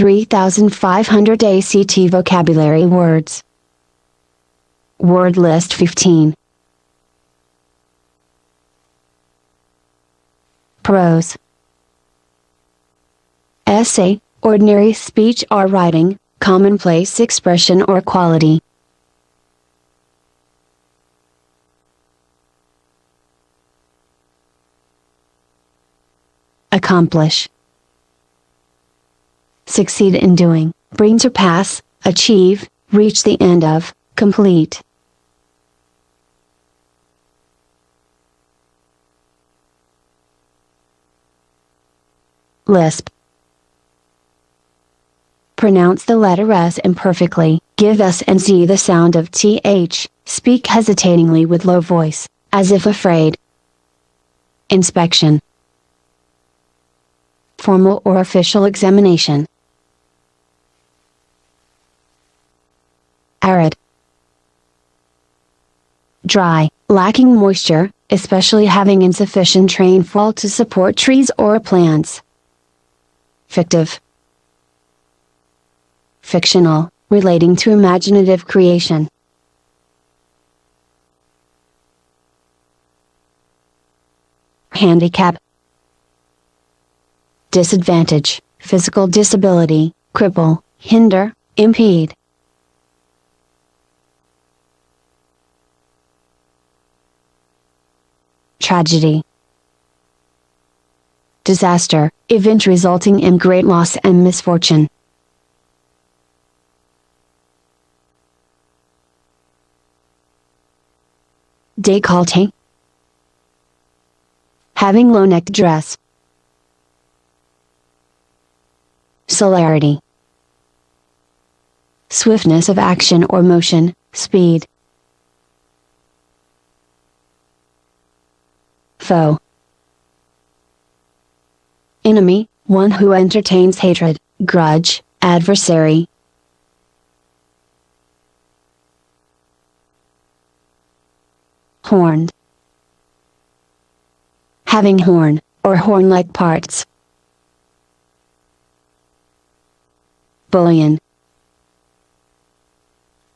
3,500 ACT vocabulary words. Word list 15. Prose. Essay, ordinary speech or writing, commonplace expression or quality. Accomplish. Succeed in doing, bring to pass, achieve, reach the end of, complete. Lisp. Pronounce the letter S imperfectly, give S and Z the sound of TH, speak hesitatingly with low voice, as if afraid. Inspection. Formal or official examination. Arid. Dry, lacking moisture, especially having insufficient rainfall to support trees or plants. Fictive. Fictional, relating to imaginative creation. Handicap. Disadvantage, physical disability, cripple, hinder, impede. Tragedy. Disaster, event resulting in great loss and misfortune. Decollete. Having low-necked dress. Celerity. Swiftness of action or motion, speed. Foe. Enemy, one who entertains hatred, grudge, adversary. Horned. Having horn, or horn-like parts. Bullion.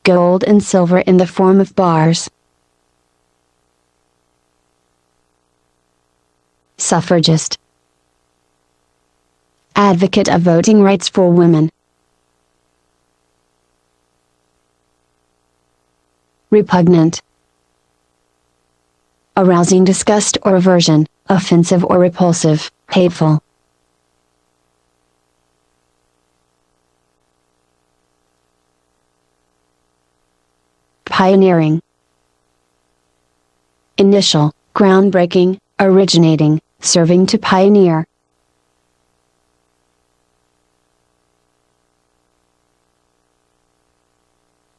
Gold and silver in the form of bars. Suffragist. Advocate of voting rights for women. Repugnant. Arousing disgust or aversion, offensive or repulsive, hateful. Pioneering. Initial, groundbreaking, originating, serving to pioneer.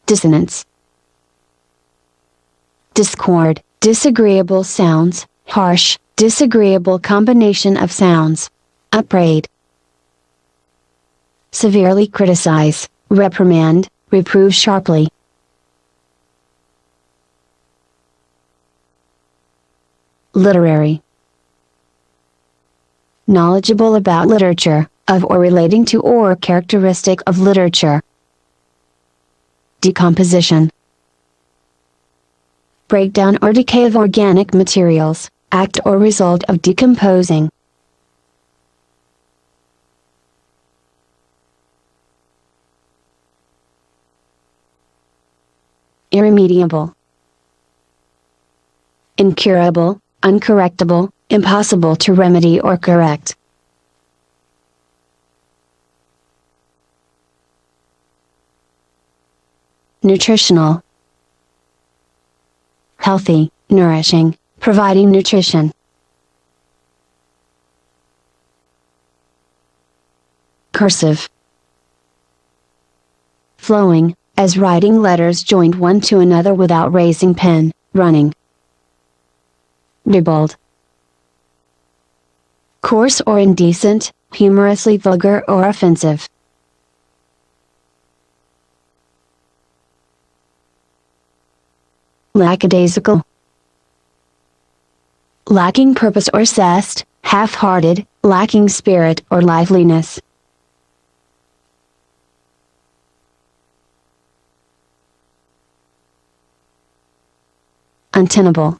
Dissonance. Discord, disagreeable sounds, harsh, disagreeable combination of sounds. Upbraid. Severely criticize, reprimand, reprove sharply. Literary. Knowledgeable about literature, of or relating to or characteristic of literature. Decomposition. Breakdown or decay of organic materials, act or result of decomposing. Irremediable. Incurable, uncorrectable, impossible to remedy or correct. Nutritional. Healthy, nourishing, providing nutrition. Cursive. Flowing, as writing letters joined one to another without raising pen, running. Ribald. Coarse or indecent, humorously vulgar or offensive. Lackadaisical. Lacking purpose or zest, half-hearted, lacking spirit or liveliness. untenable,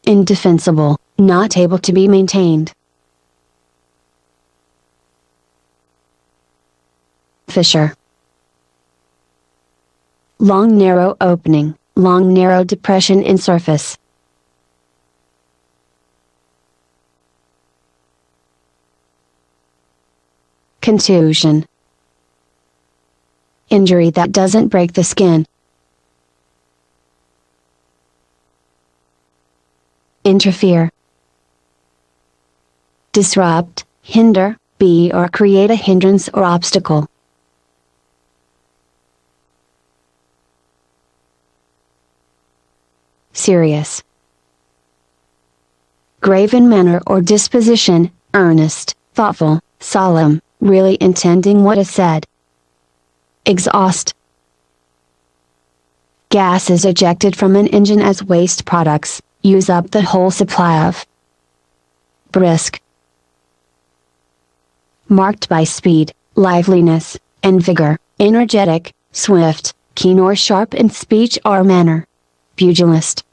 indefensible, not able to be maintained, fissure, long narrow opening, long narrow depression in surface, contusion, injury that doesn't break the skin, interfere, disrupt, hinder, be or create a hindrance or obstacle, serious, grave in manner or disposition, earnest, thoughtful, solemn, really intending what is said, exhaust, gases ejected from an engine as waste products, use up the whole supply of, brisk, marked by speed, liveliness, and vigor, energetic, swift, keen or sharp in speech or manner, pugilist,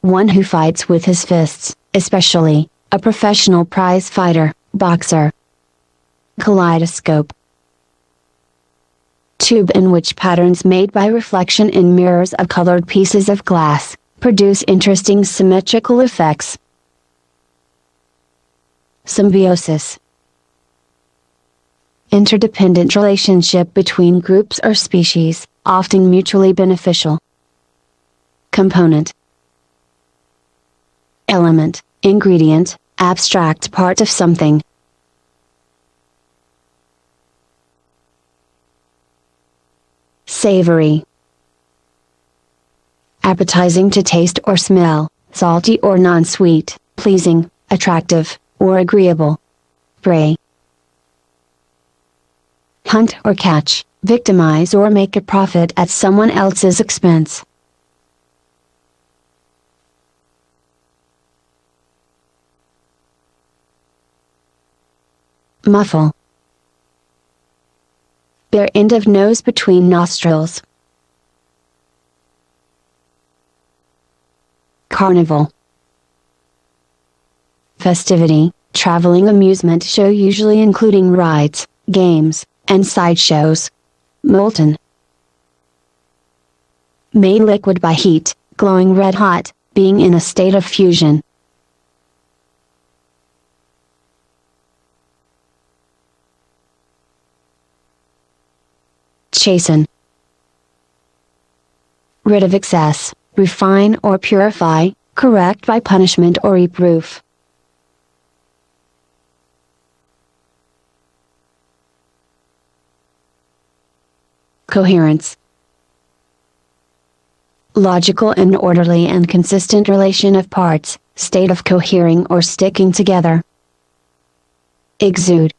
one who fights with his fists, especially, a professional prize fighter, boxer, kaleidoscope, tube in which patterns made by reflection in mirrors of colored pieces of glass, produce interesting symmetrical effects, symbiosis, interdependent relationship between groups or species, often mutually beneficial, component, element, ingredient, abstract part of something, savory, appetizing to taste or smell, salty or non-sweet, pleasing, attractive, or agreeable, prey, hunt or catch, victimize or make a profit at someone else's expense, muffle, bare end of nose between nostrils, carnival, festivity, traveling amusement show usually including rides, games, and sideshows, molten, made liquid by heat, glowing red hot, being in a state of fusion, chasten, rid of excess, refine or purify, correct by punishment or reproof, coherence, logical and orderly and consistent relation of parts, state of cohering or sticking together, exude,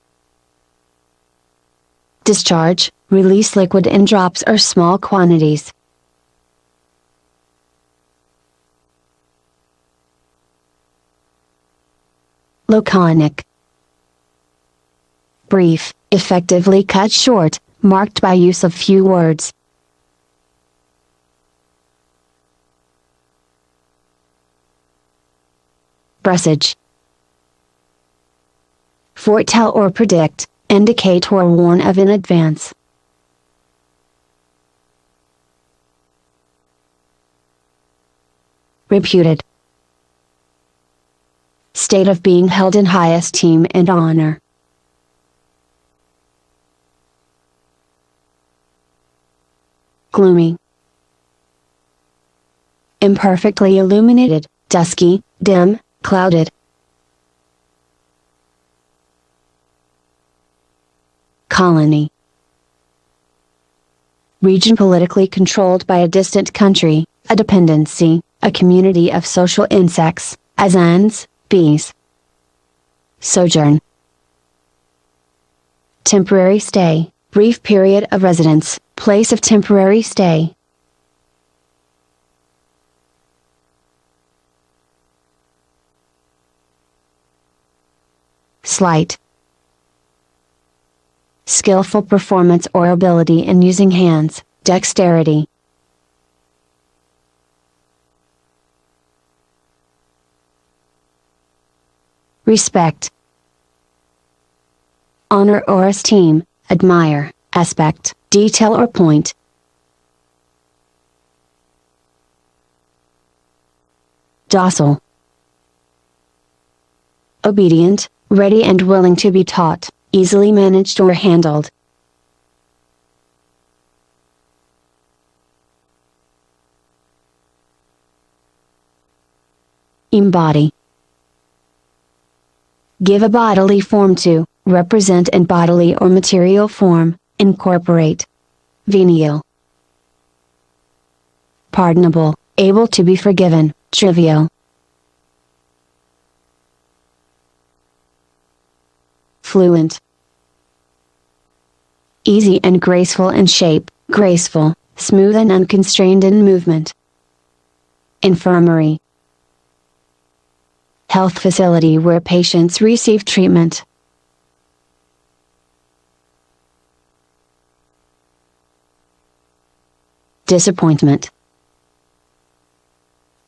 discharge, release liquid in drops or small quantities, laconic, brief, effectively cut short, marked by use of few words, presage, foretell or predict, indicate or warn of in advance, reputed, state of being held in high esteem and honor, gloomy, imperfectly illuminated, dusky, dim, clouded, colony, region politically controlled by a distant country, a dependency, a community of social insects, as ants, bees, sojourn, temporary stay, brief period of residence, place of temporary stay, sleight, skillful performance or ability in using hands, dexterity, respect. Honor or esteem, admire, aspect, detail or point. Docile. Obedient, ready and willing to be taught, easily managed or handled. Embody. Give a bodily form to, represent in bodily or material form, incorporate. Venial. Pardonable, able to be forgiven, trivial. Fluent. Easy and graceful in shape, graceful, smooth and unconstrained in movement. Infirmary. Health facility where patients receive treatment. Disappointment.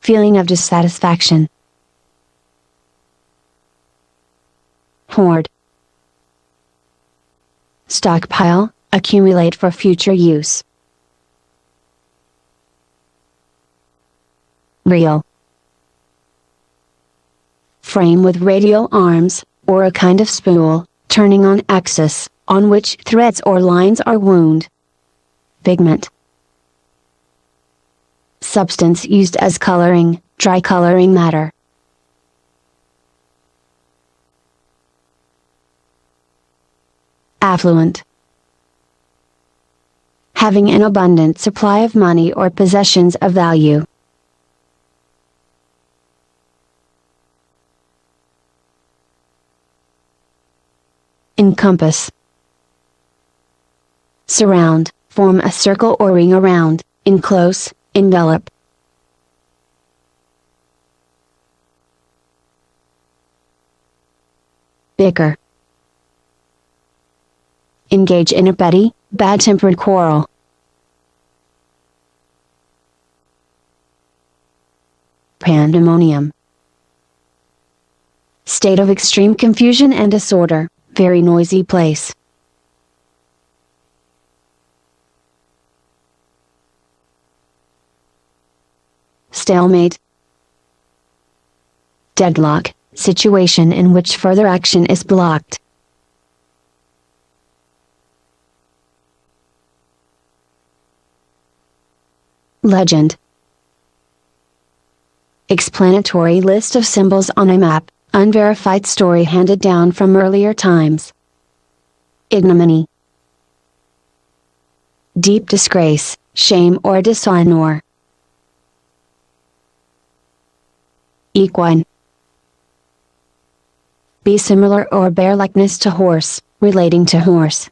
Feeling of dissatisfaction. Hoard. Stockpile, accumulate for future use. Reel. Frame with radial arms, or a kind of spool, turning on axis, on which threads or lines are wound. Pigment. Substance used as coloring, dry coloring matter. Affluent. Having an abundant supply of money or possessions of value. Encompass. Surround, form a circle or ring around, enclose, envelop. Bicker. Engage in a petty, bad-tempered quarrel. Pandemonium. State of extreme confusion and disorder, very noisy place. Stalemate. Deadlock, situation in which further action is blocked. Legend. Explanatory list of symbols on a map, unverified story handed down from earlier times. Ignominy. Deep disgrace, shame or dishonor. Equine. Be similar or bear likeness to horse, relating to horse.